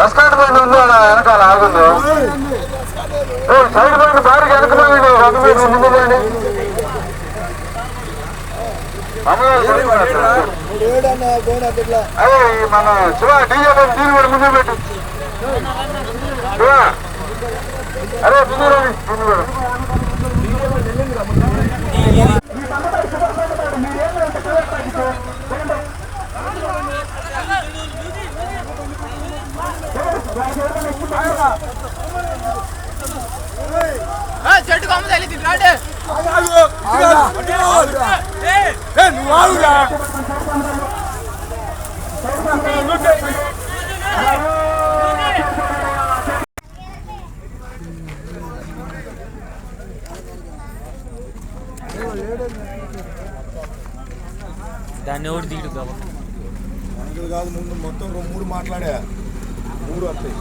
Escort బండి ఉంది వెనకాల ఆగుంది. సైడ్ బండి బాగా వెనకపోయింది. రద్దు మీద ముందుందండి. అదే మన శివ డీజే దీని కూడా ముందు పెట్టు. శివ అరే ముందు ముందు కూడా చెట్టు కొమ్మ తల్లి రాడే దాన్ని ఓడి తీడు కాదు ముందు మొత్తం 3 మాట్లాడా 3 వస్తాయి.